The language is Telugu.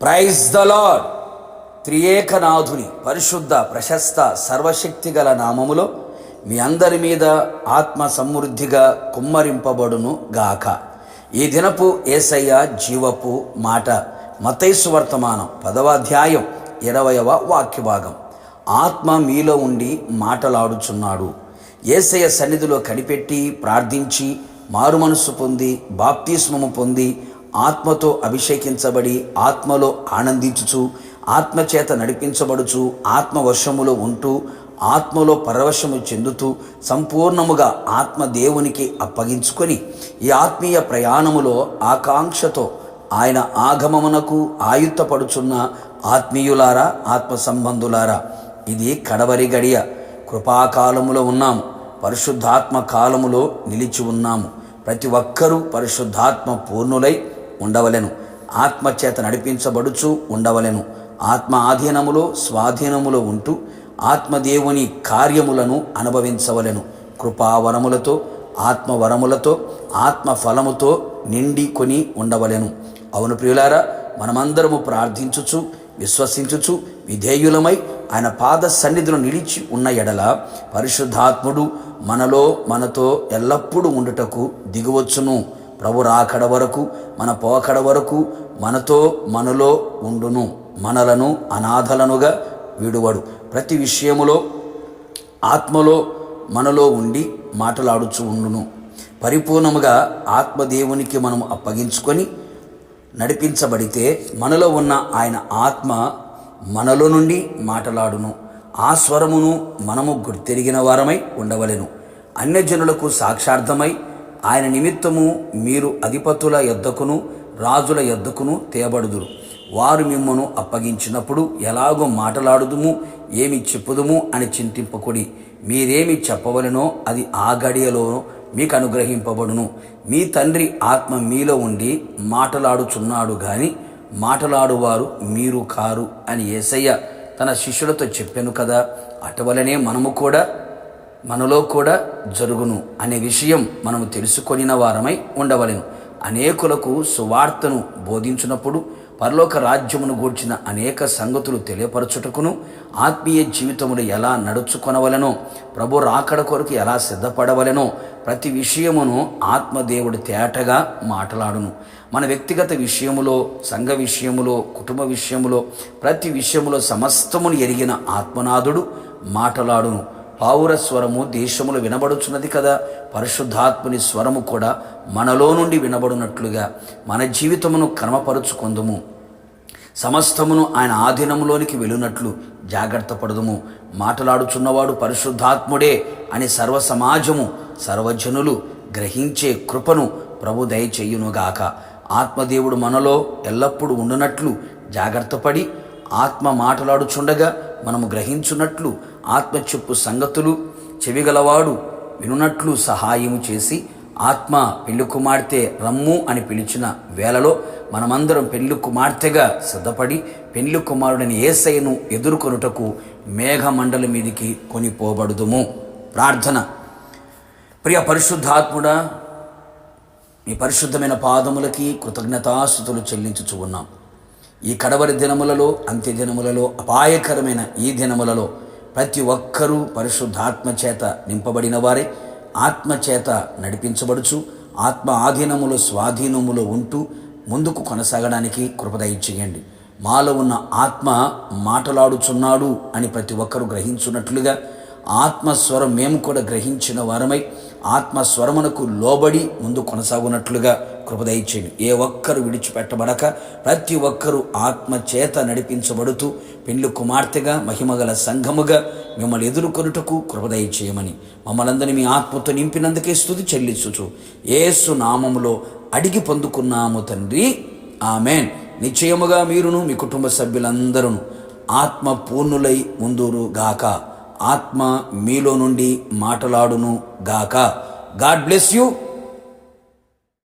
Praise the lord. త్రియేకనాథుని పరిశుద్ధ ప్రశస్త సర్వశక్తి గల నామములో మీ అందరి మీద ఆత్మ సమృద్ధిగా కుమ్మరింపబడును గాక. ఈ దినపు యేసయ్య జీవపు మాట మత్తయి సువార్తమానం 10వ అధ్యాయం 20వ వాక్యభాగం. ఆత్మ మీలో ఉండి మాటలాడుచున్నాడు. యేసయ్య సన్నిధిలో కనిపెట్టి ప్రార్థించి మారుమనస్సు పొంది బాప్తిస్మము పొంది ఆత్మతో అభిషేకించబడి ఆత్మలో ఆనందించుచు ఆత్మచేత నడిపించబడుచు ఆత్మవశములో ఉంటూ ఆత్మలో పరవశము చెందుతూ సంపూర్ణముగా ఆత్మ దేవునికి అప్పగించుకొని ఈ ఆత్మీయ ప్రయాణములో ఆకాంక్షతో ఆయన ఆగమమునకు ఆయుత్తపడుచున్న ఆత్మీయులారా, ఆత్మ సంబంధులారా, ఇది కడవరి గడియ. కృపాకాలములో ఉన్నాము. పరిశుద్ధాత్మ కాలములో నిలిచి ఉన్నాము. ప్రతి ఒక్కరూ పరిశుద్ధాత్మ పూర్ణులై ఉండవలెను. ఆత్మచేత నడిపించబడుచు ఉండవలెను. ఆత్మ ఆధీనములో స్వాధీనములో ఉంటూ ఆత్మదేవుని కార్యములను అనుభవించవలెను. కృపావరములతో ఆత్మవరములతో ఆత్మ ఫలముతో నిండి కొని ఉండవలెను. అవును ప్రియులారా, మనమందరము ప్రార్థించుచు విశ్వసించుచు విధేయులమై ఆయన పాద సన్నిధిలో నిలిచి ఉన్న ఎడల పరిశుద్ధాత్ముడు మనతో ఎల్లప్పుడూ ఉండుటకు దిగువచ్చును. ప్రభు రాకడ వరకు, మన పోకడ వరకు మనలో ఉండును. మనలను అనాథలనుగా విడువడు. ప్రతి విషయములో ఆత్మలో మనలో ఉండి మాటలాడుచు ఉండును. పరిపూర్ణముగా ఆత్మదేవునికి మనము అప్పగించుకొని నడిపించబడితే మనలో ఉన్న ఆయన ఆత్మ మనలో నుండి మాటలాడును. ఆ స్వరమును మనము గుర్తెరిగిన వారమై ఉండవలెను. అన్యజనులకు సాక్షార్థమై ఆయన నిమిత్తము మీరు అధిపతుల యొద్దకును రాజుల యొద్దకును తేబడుదురు. వారు మిమ్మను అప్పగించినప్పుడు ఎలాగో మాటలాడుదుము, ఏమి చెప్పుదుము అని చింతింపకుడి. మీరేమి చెప్పవలెనో అది ఆ గడియలో మీకు అనుగ్రహింపబడును. మీ తండ్రి ఆత్మ మీలో ఉండి మాటలాడుచున్నాడు గాని మాటలాడువారు మీరు కారు అని యేసయ్య తన శిష్యులతో చెప్పాను కదా. అటువలనే మనలో కూడా జరుగును అనే విషయం మనము తెలుసుకొనిన వారమై ఉండవలెను. అనేకులకు సువార్తను బోధించినప్పుడు పరలోక రాజ్యమును గూర్చిన అనేక సంగతులు తెలియపరచుటకును ఆత్మీయ జీవితములు ఎలా నడుచుకొనవలెనో, ప్రభు రాకడ కొరకు ఎలా సిద్ధపడవలెనో ప్రతి విషయమును ఆత్మదేవుడు తేటగా మాట్లాడును. మన వ్యక్తిగత విషయములో, సంఘ విషయములో, కుటుంబ విషయములో, ప్రతి విషయములో సమస్తమును ఎరిగిన ఆత్మనాథుడు మాట్లాడును. పావుర స్వరము దేశములో వినబడుచున్నది కదా. పరిశుద్ధాత్ముని స్వరము కూడా మనలో నుండి వినబడినట్లుగా మన జీవితమును క్రమపరుచుకొందుము. సమస్తమును ఆయన ఆధీనములోనికి వెళ్ళినట్లు జాగ్రత్త పడదుము. మాట్లాడుచున్నవాడు పరిశుద్ధాత్ముడే అని సర్వ సమాజము సర్వజనులు గ్రహించే కృపను ప్రభు దయచేయునుగాక. ఆత్మదేవుడు మనలో ఎల్లప్పుడూ ఉండునట్లు జాగ్రత్తపడి ఆత్మ మాట్లాడుచుండగా మనము గ్రహించున్నట్లు ఆత్మ చెప్పు సంగతులు చెవిగలవాడు వినున్నట్లు సహాయము చేసి ఆత్మ పెళ్లి కుమార్తె రమ్ము అని పిలిచిన వేళలో మనమందరం పెళ్లి కుమార్తెగా సిద్ధపడి పెళ్లి కుమారుడిని యేసయ్యను ఎదుర్కొనుటకు మేఘమండలి మీదికి కొనిపోబడుదుము. ప్రార్థన. ప్రియ పరిశుద్ధాత్ముడా, మీ పరిశుద్ధమైన పాదములకి కృతజ్ఞతాస్తుతులు చెల్లించుచు ఉన్నాం. ఈ కడవరి దినములలో, అంత్య దినములలో, అపాయకరమైన ఈ దినములలో ప్రతి ఒక్కరూ పరిశుద్ధాత్మ చేత నింపబడిన వారే ఆత్మచేత నడిపించబడుచు ఆత్మ ఆధీనములో స్వాధీనములో ఉంటూ ముందుకు కొనసాగడానికి కృప దయచేయండి. మాలో ఉన్న ఆత్మ మాటలాడుచున్నాడు అని ప్రతి ఒక్కరూ గ్రహించున్నట్లుగా ఆత్మస్వరం మేము కూడా గ్రహించిన వారమై ఆత్మస్వరమునకు లోబడి ముందు కొనసాగునట్లుగా కృప దయచేయండి. ఏ ఒక్కరు విడిచిపెట్టబడక ప్రతి ఒక్కరూ ఆత్మచేత నడిపించబడుతూ పెండ్లి కుమార్తెగా మహిమగల సంఘముగా మిమ్మల్ని ఎదుర్కొనుటకు కృప దయచేయమని మమ్మల్ందరినీ మీ ఆత్మతో నింపినందుకే స్తుతి చెల్లించుచు యేసు నామములో అడిగి పొందుకున్నాము తండ్రి, ఆమెన్. నిశ్చయముగా మీరును మీ కుటుంబ సభ్యులందరూ ఆత్మ పూర్ణులై ముందురు గాక. ఆత్మ మీలో నుండి మాటలాడును గాక. God bless you.